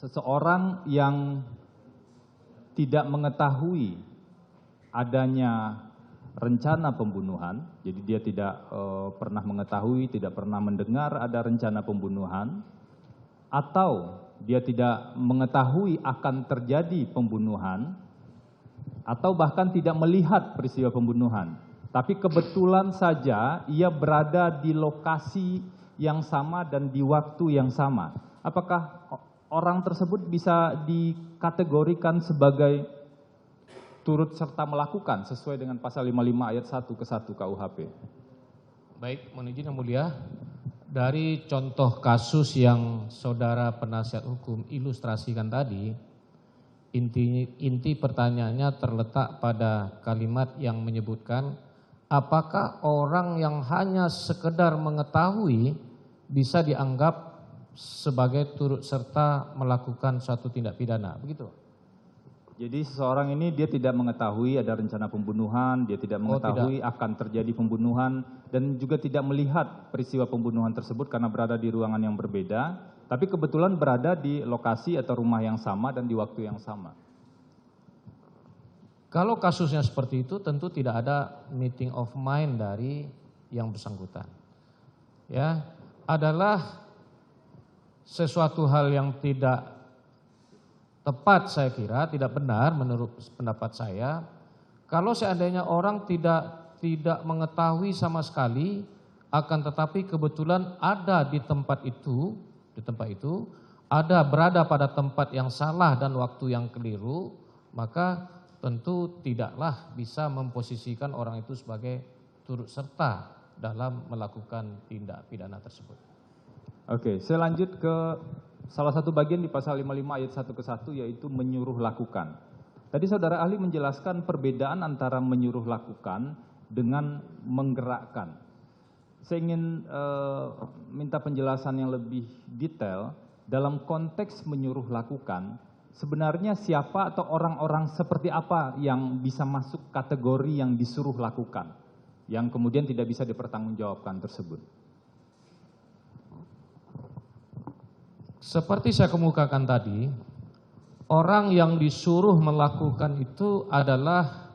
seseorang yang tidak mengetahui adanya rencana pembunuhan, jadi dia tidak pernah mengetahui, tidak pernah mendengar ada rencana pembunuhan, atau dia tidak mengetahui akan terjadi pembunuhan, atau bahkan tidak melihat peristiwa pembunuhan, tapi kebetulan saja ia berada di lokasi yang sama dan di waktu yang sama. Apakah orang tersebut bisa dikategorikan sebagai turut serta melakukan sesuai dengan pasal 55 ayat 1 ke 1 KUHP? Baik, mohon izin yang mulia. Dari contoh kasus yang saudara penasihat hukum ilustrasikan tadi, inti pertanyaannya terletak pada kalimat yang menyebutkan apakah orang yang hanya sekedar mengetahui bisa dianggap sebagai turut serta melakukan suatu tindak pidana, begitu? Jadi seseorang ini dia tidak mengetahui ada rencana pembunuhan, dia tidak mengetahui akan terjadi pembunuhan, dan juga tidak melihat peristiwa pembunuhan tersebut karena berada di ruangan yang berbeda, tapi kebetulan berada di lokasi atau rumah yang sama dan di waktu yang sama. Kalau kasusnya seperti itu tentu tidak ada meeting of mind dari yang bersangkutan. Ya, adalah sesuatu hal yang tidak tepat, saya kira tidak benar menurut pendapat saya. Kalau seandainya orang tidak mengetahui sama sekali, akan tetapi kebetulan ada di tempat itu, ada berada pada tempat yang salah dan waktu yang keliru, maka tentu tidaklah bisa memposisikan orang itu sebagai turut serta dalam melakukan tindak pidana tersebut. Oke, saya lanjut ke salah satu bagian di pasal 55 ayat 1 ke 1, yaitu menyuruh lakukan. Tadi saudara ahli menjelaskan perbedaan antara menyuruh lakukan dengan menggerakkan. Saya ingin minta penjelasan yang lebih detail dalam konteks menyuruh lakukan. Sebenarnya siapa atau orang-orang seperti apa yang bisa masuk kategori yang disuruh lakukan, yang kemudian tidak bisa dipertanggungjawabkan tersebut? Seperti saya kemukakan tadi, orang yang disuruh melakukan itu adalah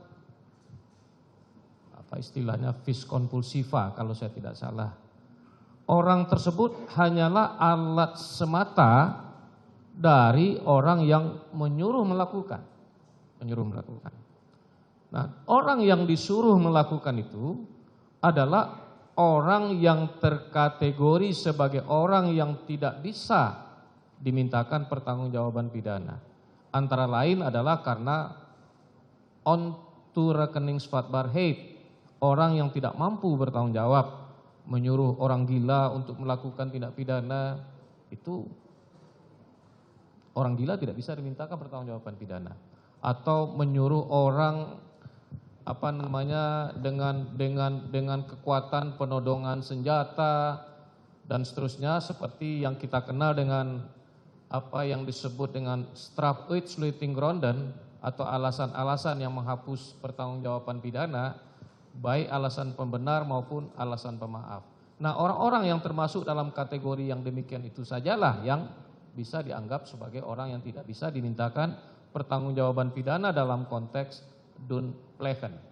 apa istilahnya vis compulsiva kalau saya tidak salah. Orang tersebut hanyalah alat semata dari orang yang menyuruh melakukan. Nah, orang yang disuruh melakukan itu adalah orang yang terkategori sebagai orang yang tidak bisa dimintakan pertanggungjawaban pidana. Antara lain adalah karena on to rekening Svartbarheid, orang yang tidak mampu bertanggung jawab, menyuruh orang gila untuk melakukan tindak pidana, itu orang gila tidak bisa dimintakan pertanggungjawaban pidana. Atau menyuruh orang dengan kekuatan penodongan senjata dan seterusnya, seperti yang kita kenal dengan apa yang disebut dengan strafrechtsleutiggronden atau alasan-alasan yang menghapus pertanggungjawaban pidana, baik alasan pembenar maupun alasan pemaaf. Nah, orang-orang yang termasuk dalam kategori yang demikian itu sajalah yang bisa dianggap sebagai orang yang tidak bisa dimintakan pertanggungjawaban pidana dalam konteks Dunpleven.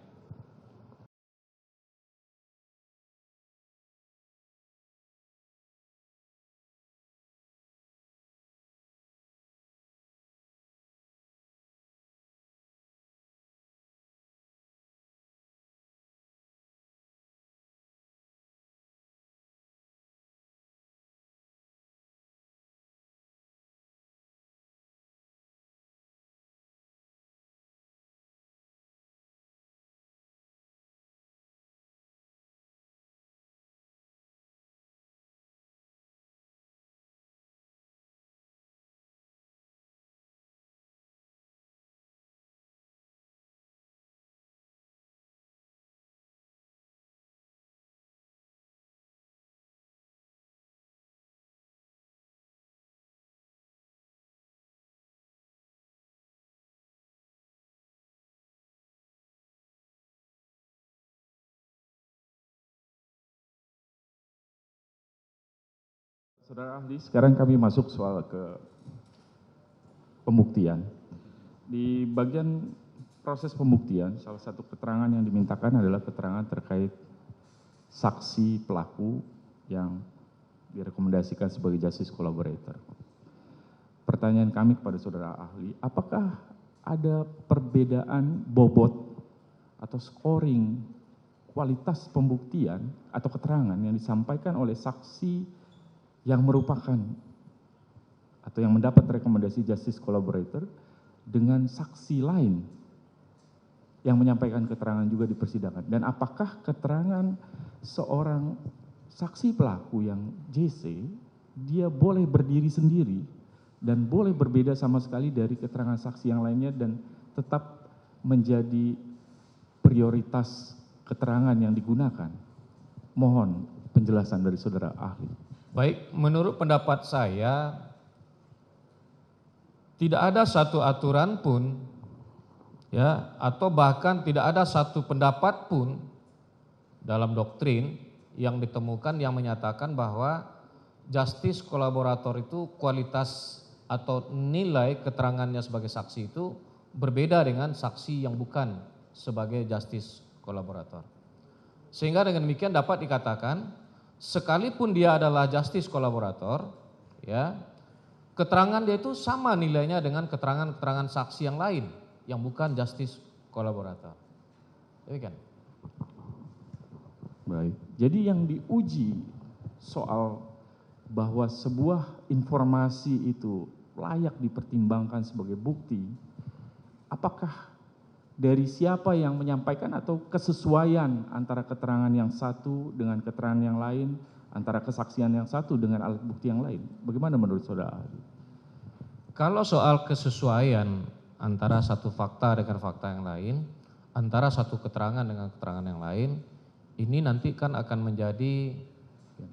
Saudara ahli, sekarang kami masuk soal ke pembuktian. Di bagian proses pembuktian, salah satu keterangan yang dimintakan adalah keterangan terkait saksi pelaku yang direkomendasikan sebagai justice collaborator. Pertanyaan kami kepada saudara ahli, apakah ada perbedaan bobot atau scoring kualitas pembuktian atau keterangan yang disampaikan oleh saksi yang merupakan atau yang mendapat rekomendasi justice collaborator dengan saksi lain yang menyampaikan keterangan juga di persidangan? Dan apakah keterangan seorang saksi pelaku yang JC, dia boleh berdiri sendiri dan boleh berbeda sama sekali dari keterangan saksi yang lainnya dan tetap menjadi prioritas keterangan yang digunakan? Mohon penjelasan dari saudara ahli. Baik, menurut pendapat saya tidak ada satu aturan pun ya, atau bahkan tidak ada satu pendapat pun dalam doktrin yang ditemukan yang menyatakan bahwa justice kolaborator itu kualitas atau nilai keterangannya sebagai saksi itu berbeda dengan saksi yang bukan sebagai justice kolaborator. Sehingga dengan demikian dapat dikatakan sekalipun dia adalah justice kolaborator, ya, keterangan dia itu sama nilainya dengan keterangan-keterangan saksi yang lain yang bukan justice kolaborator. Demikian. Baik. Jadi yang diuji soal bahwa sebuah informasi itu layak dipertimbangkan sebagai bukti, apakah dari siapa yang menyampaikan atau kesesuaian antara keterangan yang satu dengan keterangan yang lain, antara kesaksian yang satu dengan alat bukti yang lain? Bagaimana menurut saudara ahli? Kalau soal kesesuaian antara satu fakta dengan fakta yang lain, antara satu keterangan dengan keterangan yang lain, ini nanti kan akan menjadi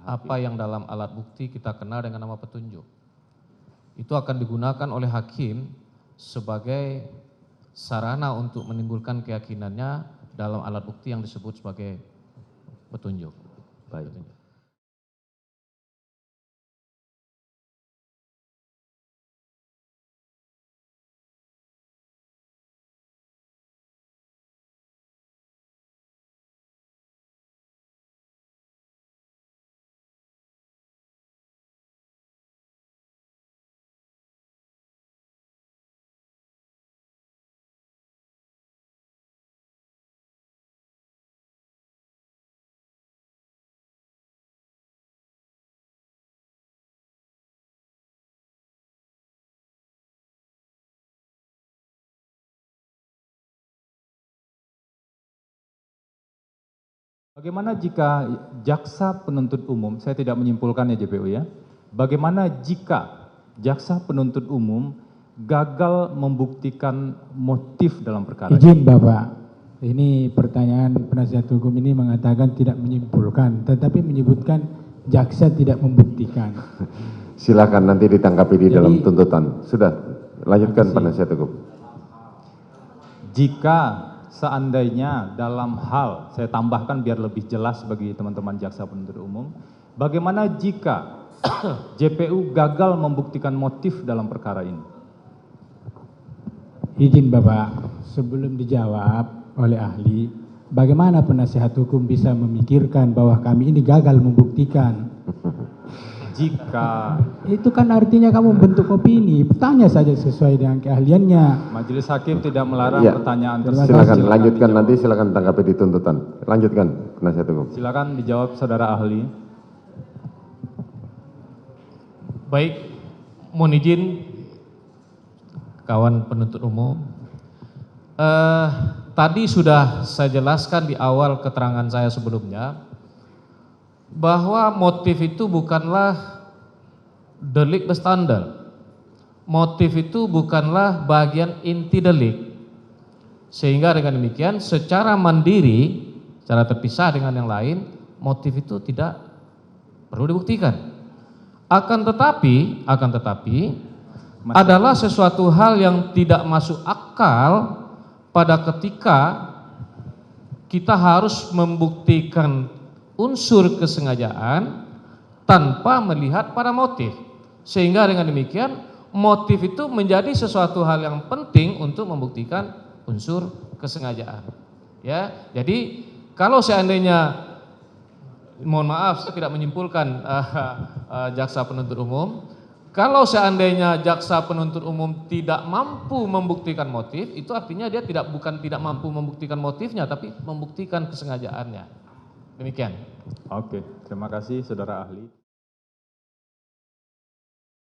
apa yang dalam alat bukti kita kenal dengan nama petunjuk. Itu akan digunakan oleh hakim sebagai sarana untuk menimbulkan keyakinannya dalam alat bukti yang disebut sebagai petunjuk. Baik. Bagaimana jika jaksa penuntut umum, saya tidak menyimpulkan ya JPU ya, bagaimana jika jaksa penuntut umum gagal membuktikan motif dalam perkara ini? Izin Bapak, ini pertanyaan penasihat hukum ini mengatakan tidak menyimpulkan, tetapi menyebutkan jaksa tidak membuktikan. Silakan nanti ditanggapi di dalam tuntutan. Sudah, lanjutkan penasihat hukum. Jika seandainya dalam hal, saya tambahkan biar lebih jelas bagi teman-teman jaksa penuntut umum, bagaimana jika JPU gagal membuktikan motif dalam perkara ini? Izin Bapak, sebelum dijawab oleh ahli, bagaimana penasihat hukum bisa memikirkan bahwa kami ini gagal membuktikan? Jika itu kan artinya kamu membentuk opini, tanya saja sesuai dengan keahliannya. majelis hakim tidak melarang Ya, pertanyaan tersebut. silakan lanjutkan dijawab. Nanti silakan tanggapi di tuntutan. Lanjutkan penasihat hukum. Silakan dijawab saudara ahli. Baik, mohon izin kawan penuntut umum. Tadi sudah saya jelaskan di awal keterangan saya sebelumnya bahwa motif itu bukanlah delik berstandar. Motif itu bukanlah bagian inti delik. Sehingga dengan demikian secara mandiri, secara terpisah dengan yang lain, motif itu tidak perlu dibuktikan. Akan tetapi adalah sesuatu hal yang tidak masuk akal pada ketika kita harus membuktikan unsur kesengajaan tanpa melihat pada motif. Sehingga dengan demikian motif itu menjadi sesuatu hal yang penting untuk membuktikan unsur kesengajaan. Ya, jadi kalau seandainya, mohon maaf saya tidak menyimpulkan jaksa penuntut umum, kalau seandainya jaksa penuntut umum tidak mampu membuktikan motif, itu artinya dia bukan tidak mampu membuktikan motifnya, tapi membuktikan kesengajaannya. Demikian. Oke, terima kasih saudara ahli.